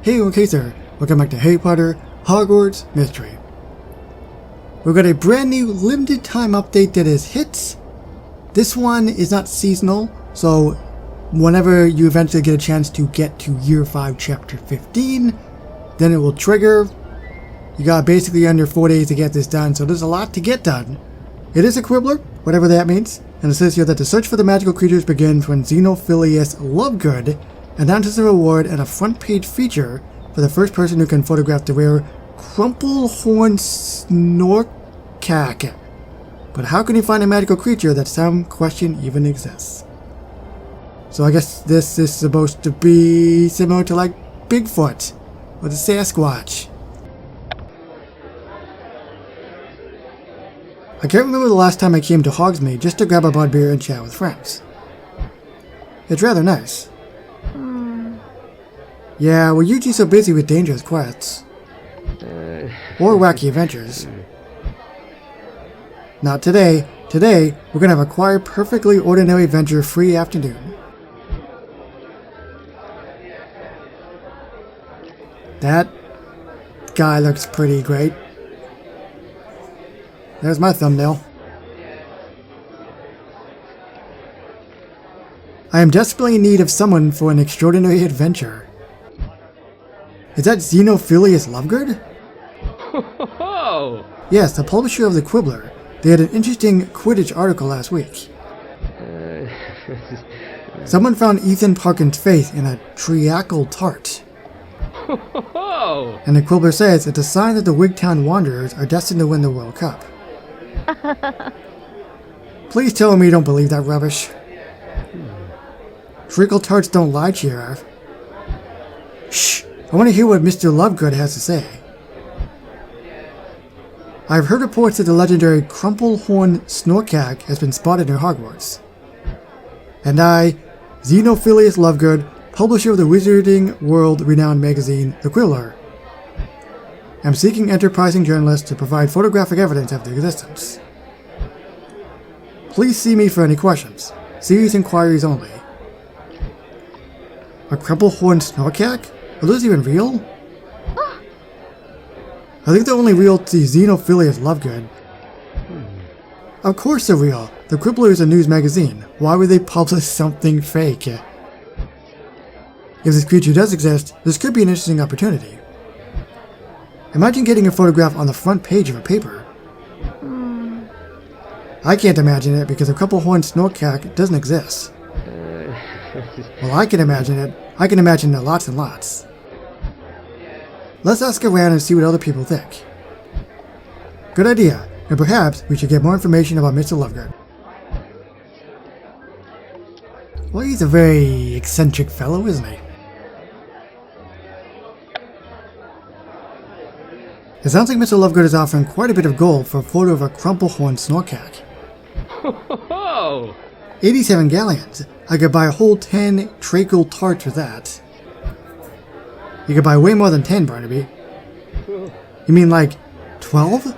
Hey, okay sir, welcome back to Harry Potter Hogwarts Mystery. We've got a brand new limited time update that is hits. This one is not seasonal, so whenever you eventually get a chance to get to year 5 chapter 15, then it will trigger. You got basically under 4 days to get this done, so there's a lot to get done. It is a Quibbler, whatever that means, and it says here that the search for the magical creatures begins when Xenophilius Lovegood announces a reward and a front page feature for the first person who can photograph the rare Crumple-Horned Snorekack. But how can you find a magical creature that some question even exists? So I guess this is supposed to be similar to like Bigfoot or the Sasquatch. I can't remember the last time I came to Hogsmeade just to grab a bud beer and chat with friends. It's rather nice. Yeah, we're usually so busy with dangerous quests. Or wacky adventures. Not today. Today, we're gonna have a quiet, perfectly ordinary adventure-free afternoon. That guy looks pretty great. There's my thumbnail. I am desperately in need of someone for an extraordinary adventure. Is that Xenophilius Lovegood? Yes, the publisher of the Quibbler. They had an interesting Quidditch article last week. Someone found Ethan Parkin's face in a treacle tart. And the Quibbler says it's a sign that the Wigtown Wanderers are destined to win the World Cup. Please tell me you don't believe that rubbish. Treacle tarts don't lie, Giraffe. Shh! I want to hear what Mr. Lovegood has to say. I've heard reports that the legendary Crumple-Horned Snorekack has been spotted near Hogwarts. And I, Xenophilius Lovegood, publisher of the Wizarding World-renowned magazine, The Quibbler, am seeking enterprising journalists to provide photographic evidence of their existence. Please see me for any questions. Serious inquiries only. A Crumple-Horned Snorekack? Are those even real? I think they're only real to Xenophilius Lovegood. Of course they're real. The Quibbler is a news magazine. Why would they publish something fake? If this creature does exist, this could be an interesting opportunity. Imagine getting a photograph on the front page of a paper. I can't imagine it because a Crumple-Horned Snorekack doesn't exist. Well, I can imagine it. I can imagine it lots and lots. Let's ask around and see what other people think. Good idea, and perhaps we should get more information about Mr. Lovegood. Well, he's a very eccentric fellow, isn't he? It sounds like Mr. Lovegood is offering quite a bit of gold for a photo of a Crumple-Horned Snorekack. 87 galleons. I could buy a whole 10 treacle tarts with that. You could buy way more than 10, Barnaby. You mean like 12?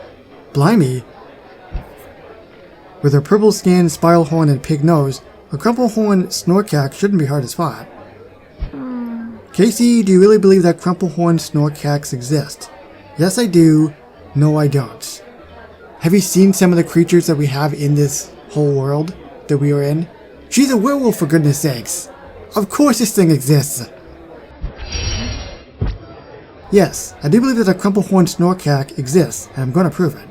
Blimey. With her purple skin, spiral horn, and pig nose, a Crumple-Horned Snorekack shouldn't be hard to spot. Casey, do you really believe that Crumple-Horned Snorkacks exist? Yes, I do. No, I don't. Have you seen some of the creatures that we have in this whole world that we are in? She's a werewolf, for goodness sakes. Of course this thing exists. Yes, I do believe that a Crumple-Horned Snorekack exists, and I'm going to prove it.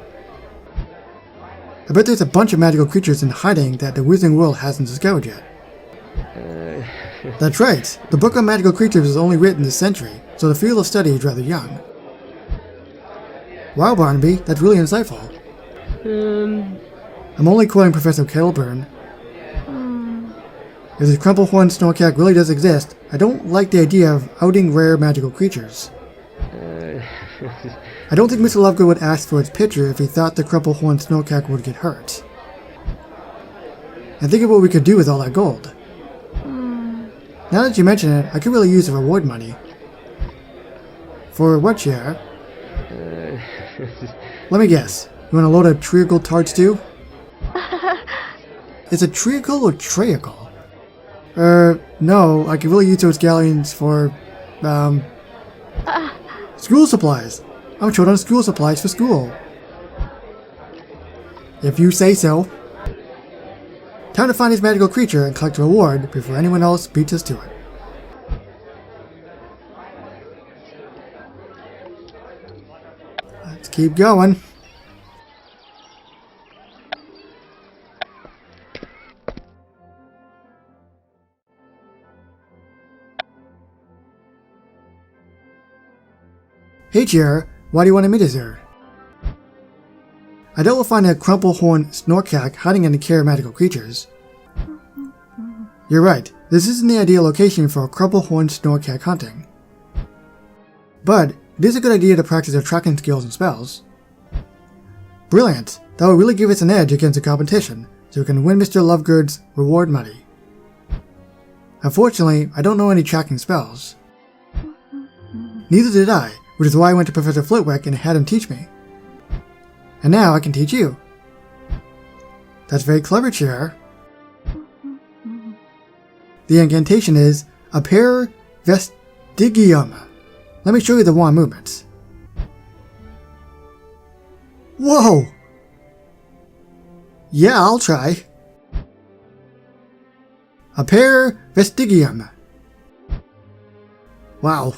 I bet there's a bunch of magical creatures in hiding that the Wizarding World hasn't discovered yet. That's right. The book on magical creatures was only written this century, so the field of study is rather young. Wow, Barnaby, that's really insightful. I'm only quoting Professor Kettleburn. If the Crumple-Horned Snorekack really does exist, I don't like the idea of outing rare magical creatures. I don't think Mr. Lovegood would ask for its picture if he thought the Crumple-Horned Snorekack would get hurt. And think of what we could do with all that gold. Now that you mention it, I could really use the reward money. For what, Share? Let me guess. You want a load of treacle tarts too? Is it treacle or treacle? No, I could really use those galleons for, School supplies! I'm short on school supplies for school. If you say so. Time to find this magical creature and collect a reward before anyone else beats us to it. Let's keep going. Hey Chair, why do you want to meet us here? I doubt we'll find a Crumple-Horned Snorekack hiding in the care of magical creatures. You're right, this isn't the ideal location for Crumple-Horned Snorekack hunting. But it is a good idea to practice our tracking skills and spells. Brilliant! That will really give us an edge against the competition, so we can win Mr. Lovegood's reward money. Unfortunately, I don't know any tracking spells. Neither did I, which is why I went to Professor Flitwick and had him teach me. And now I can teach you. That's very clever, Chair. The incantation is Apere Vestigium. Let me show you the wand movements. Whoa! Yeah, I'll try. Apere Vestigium. Wow.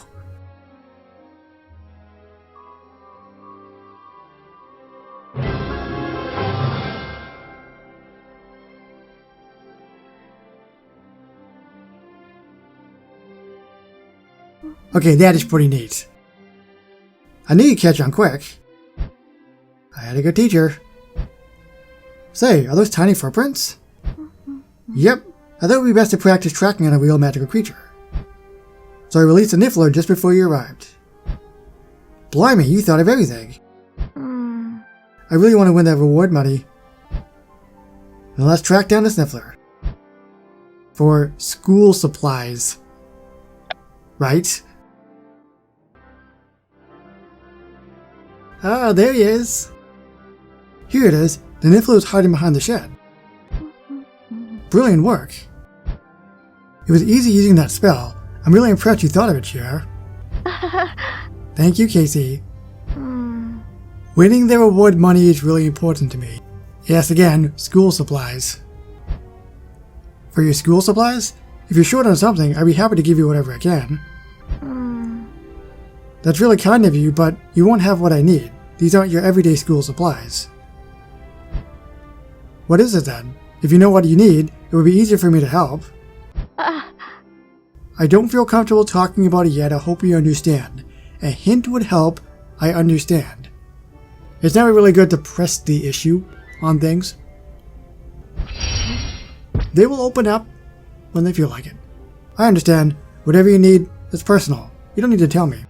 Okay, that is pretty neat. I knew you'd catch on quick. I had a good teacher. Say, are those tiny footprints? Yep, I thought it would be best to practice tracking on a real magical creature. So I released a Niffler just before you arrived. Blimey, you thought of everything. I really want to win that reward money. Now let's track down this Niffler. For school supplies. Right? Ah, there he is. Here it is. The Niffler is hiding behind the shed. Brilliant work. It was easy using that spell. I'm really impressed you thought of it, Chair. Thank you, Casey. Winning the reward money is really important to me. Yes, again, school supplies. For your school supplies? If you're short on something, I'd be happy to give you whatever I can. That's really kind of you, but you won't have what I need. These aren't your everyday school supplies. What is it then? If you know what you need, it would be easier for me to help. I don't feel comfortable talking about it yet, I hope you understand. A hint would help, I understand. It's never really good to press the issue on things. They will open up when they feel like it. I understand. Whatever you need, it's personal. You don't need to tell me.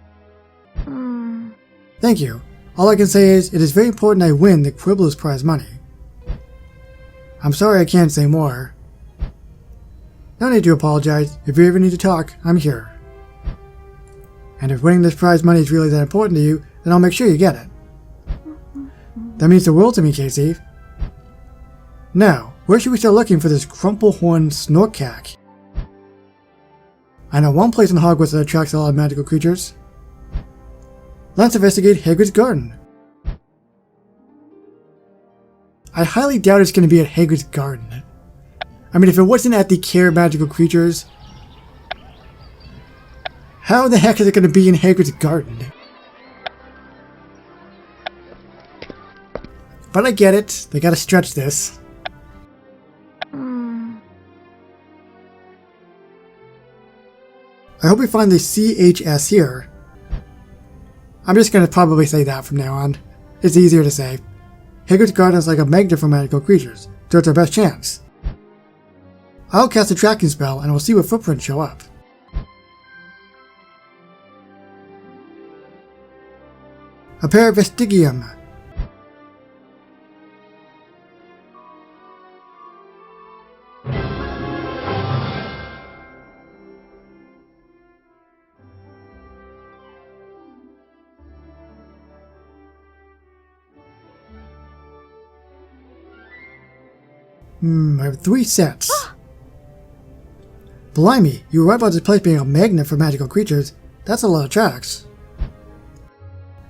Thank you. All I can say is, it is very important I win the Quibbler's prize money. I'm sorry I can't say more. No need to apologize. If you ever need to talk, I'm here. And if winning this prize money is really that important to you, then I'll make sure you get it. That means the world to me, Casey. Now, where should we start looking for this Crumple-Horned Snorekack? I know one place in Hogwarts that attracts a lot of magical creatures. Let's investigate Hagrid's garden. I highly doubt it's going to be at Hagrid's garden. I mean, if it wasn't at the Care of Magical Creatures, how the heck is it going to be in Hagrid's garden? But I get it. They got to stretch this. I hope we find the CHS here. I'm just going to probably say that from now on. It's easier to say. Hagrid's garden is like a magnet for magical creatures, so it's our best chance. I'll cast a tracking spell and we'll see what footprints show up. Apere Vestigium. I have 3 sets. Blimey, you arrive at this place being a magnet for magical creatures. That's a lot of tracks.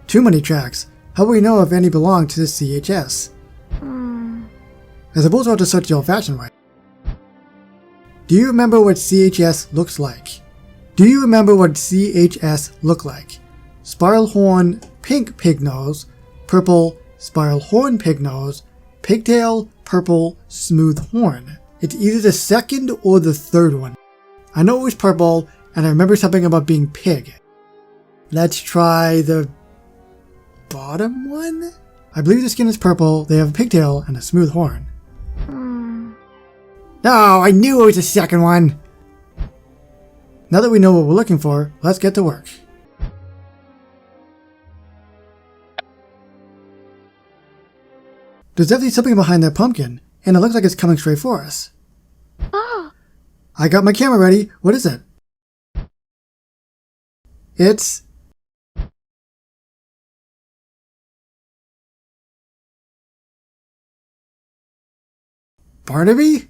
Too many tracks. How will we know if any belong to the CHS? I suppose we'll have to search the old-fashioned way. Do you remember what CHS looks like? Do you remember what CHS look like? Spiral horn, pink pig nose, purple, spiral horn pig nose, pigtail, purple, smooth horn. It's either the second or the third one. I know it was purple, and I remember something about being pig. Let's try the bottom one? I believe the skin is purple, they have a pigtail, and a smooth horn. No, I knew it was the second one! Now that we know what we're looking for, let's get to work. There's definitely something behind that pumpkin, and it looks like it's coming straight for us. Oh. I got my camera ready. What is it? It's... Barnaby?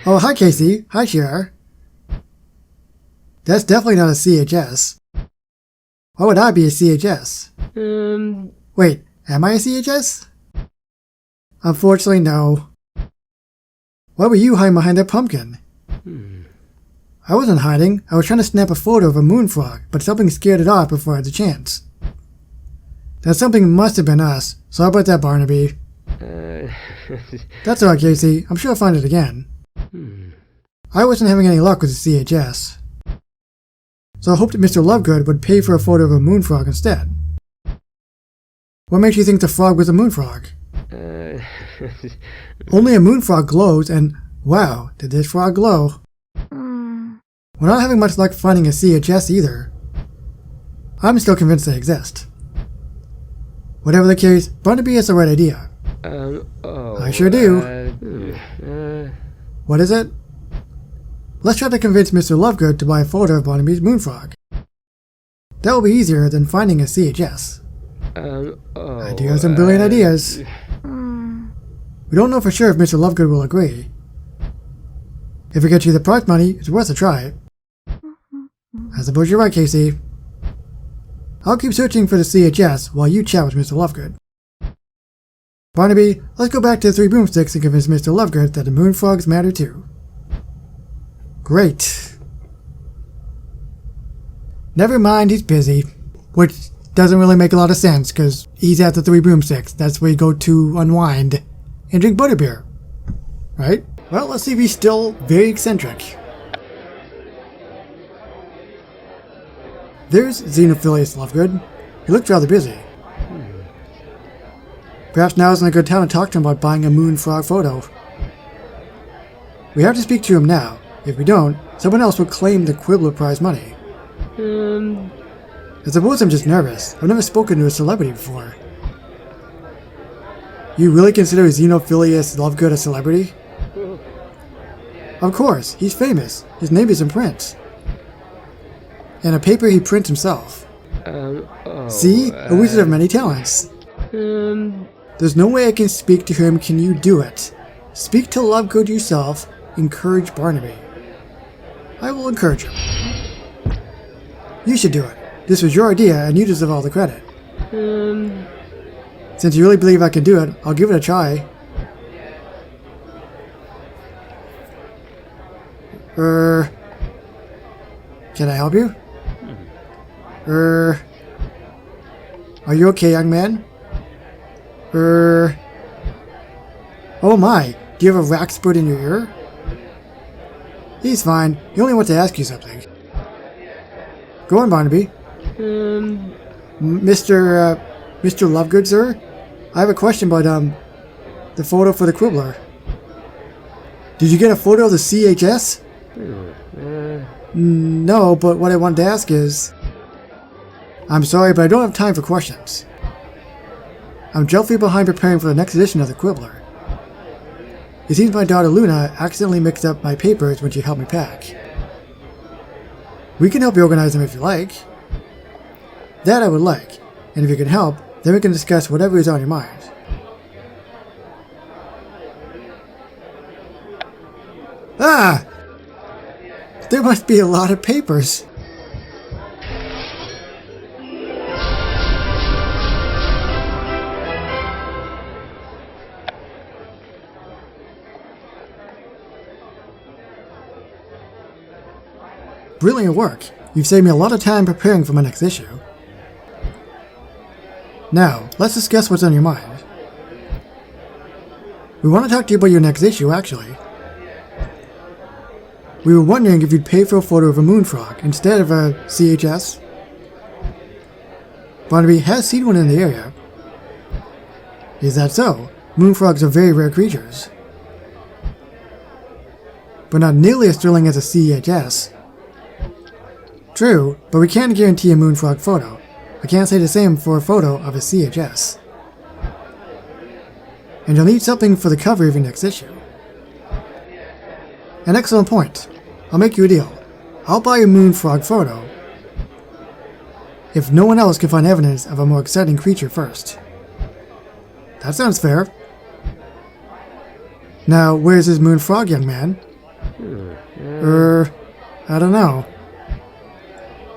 Oh, hi Casey. Hi Shira. That's definitely not a CHS. Why would I be a CHS? Wait, am I a CHS? Unfortunately, no. Why were you hiding behind that pumpkin? I wasn't hiding. I was trying to snap a photo of a moon frog, but something scared it off before I had the chance. That something must have been us. Sorry about that, Barnaby. That's alright, Casey. I'm sure I'll find it again. I wasn't having any luck with the CHS. So I hoped that Mr. Lovegood would pay for a photo of a moon frog instead. What makes you think the frog was a moon frog? Only a moon frog glows, and wow, did this frog glow. We're not having much luck finding a CHS either. I'm still convinced they exist. Whatever the case, Barnaby has the right idea. I sure do. What is it? Let's try to convince Mr. Lovegood to buy a photo of Barnaby's moon frog. That will be easier than finding a CHS. I do have some brilliant ideas. We don't know for sure if Mr. Lovegood will agree. If it gets you the prize money, it's worth a try. I suppose you're right, Casey. I'll keep searching for the CHS while you chat with Mr. Lovegood. Barnaby, let's go back to the Three Broomsticks and convince Mr. Lovegood that the moon frogs matter too. Great. Never mind, he's busy. Which doesn't really make a lot of sense, because he's at the Three Broomsticks. That's where you go to unwind and drink butterbeer. Right? Well, let's see if he's still very eccentric. There's Xenophilius Lovegood. He looks rather busy. Perhaps now isn't a good time to talk to him about buying a moon frog photo. We have to speak to him now. If we don't, someone else will claim the Quibbler prize money. I suppose I'm just nervous. I've never spoken to a celebrity before. You really consider Xenophilius Lovegood a celebrity? Of course, he's famous. His name is in print. And a paper he prints himself. See? A wizard of many talents. There's no way I can speak to him. Can you do it? Speak to Lovegood yourself. Encourage Barnaby. I will encourage him. You should do it. This was your idea, and you deserve all the credit. Since you really believe I can do it, I'll give it a try. Can I help you? Are you okay, young man? Oh my, do you have a rack spurt in your ear? He's fine. He only wants to ask you something. Go on, Barnaby. Mr. Lovegood, sir? I have a question about, the photo for the Quibbler. Did you get a photo of the CHS? No, but what I wanted to ask is... I'm sorry, but I don't have time for questions. I'm jealously behind preparing for the next edition of the Quibbler. It seems my daughter Luna accidentally mixed up my papers when she helped me pack. We can help you organize them if you like. That I would like, and if you can help, then we can discuss whatever is on your mind. Ah! There must be a lot of papers. brilliant work. You've saved me a lot of time preparing for my next issue. Now, let's discuss what's on your mind. We want to talk to you about your next issue, actually. We were wondering if you'd pay for a photo of a moonfrog instead of a CHS. Barnaby has seen one in the area. Is that so? Moonfrogs are very rare creatures. But not nearly as thrilling as a CHS. True, but we can't guarantee a moonfrog photo. I can't say the same for a photo of a CHS. And you'll need something for the cover of your next issue. An excellent point. I'll make you a deal. I'll buy a moonfrog photo if no one else can find evidence of a more exciting creature first. That sounds fair. Now, where's this moonfrog, young man? I don't know.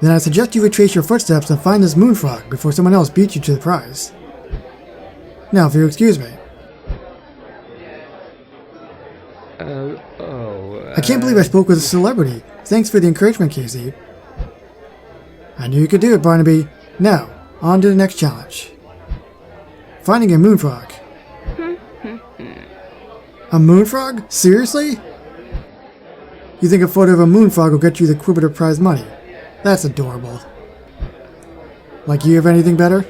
Then I suggest you retrace your footsteps and find this moonfrog before someone else beats you to the prize. Now, if you'll excuse me. I can't believe I spoke with a celebrity. Thanks for the encouragement, Casey. I knew you could do it, Barnaby. Now, on to the next challenge. Finding a moonfrog. A moonfrog? Seriously? You think a photo of a moonfrog will get you the Quibbler prize money? That's adorable. Like you have anything better?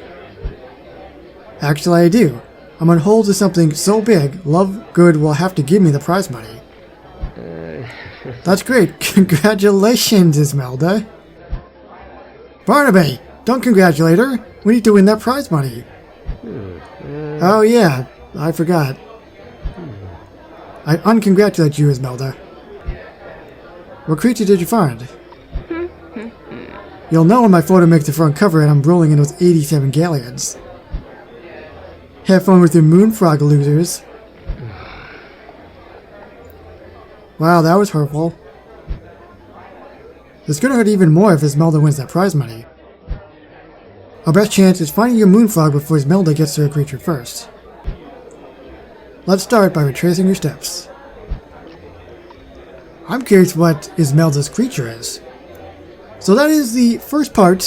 Actually, I do. I'm on hold to something so big, Lovegood will have to give me the prize money. That's great. Congratulations, Ismelda. Barnaby, don't congratulate her. We need to win that prize money. Oh yeah, I forgot. I uncongratulate you, Ismelda. What creature did you find? You'll know when my photo makes the front cover and I'm rolling in those 87 galleons. Have fun with your moonfrog, losers. Wow, that was hurtful. It's gonna hurt even more if Ismelda wins that prize money. Our best chance is finding your moonfrog before Ismelda gets to her creature first. Let's start by retracing your steps. I'm curious what Ismelda's creature is. So that is the first part,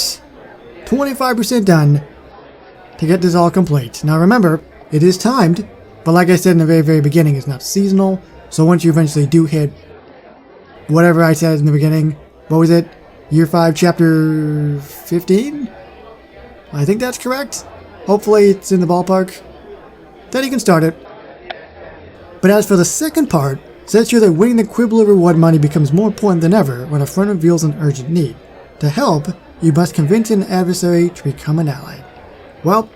25% done, to get this all complete. Now remember, it is timed, but like I said in the very beginning, it's not seasonal, so once you eventually do hit whatever I said in the beginning, what was it? Year 5, Chapter 15? I think that's correct. Hopefully it's in the ballpark. Then you can start it. But as for the second part, says here that winning the Quibbler reward money becomes more important than ever when a friend reveals an urgent need. To help, you must convince an adversary to become an ally. Well,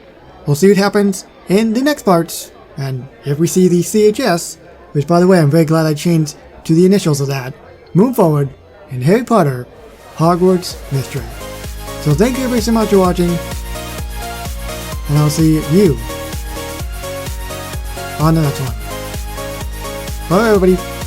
we'll see what happens in the next parts, and if we see the CHS, which by the way I'm very glad I changed to the initials of that, move forward in Harry Potter, Hogwarts Mystery. So thank you very so much for watching, and I'll see you on the next one. Bye everybody!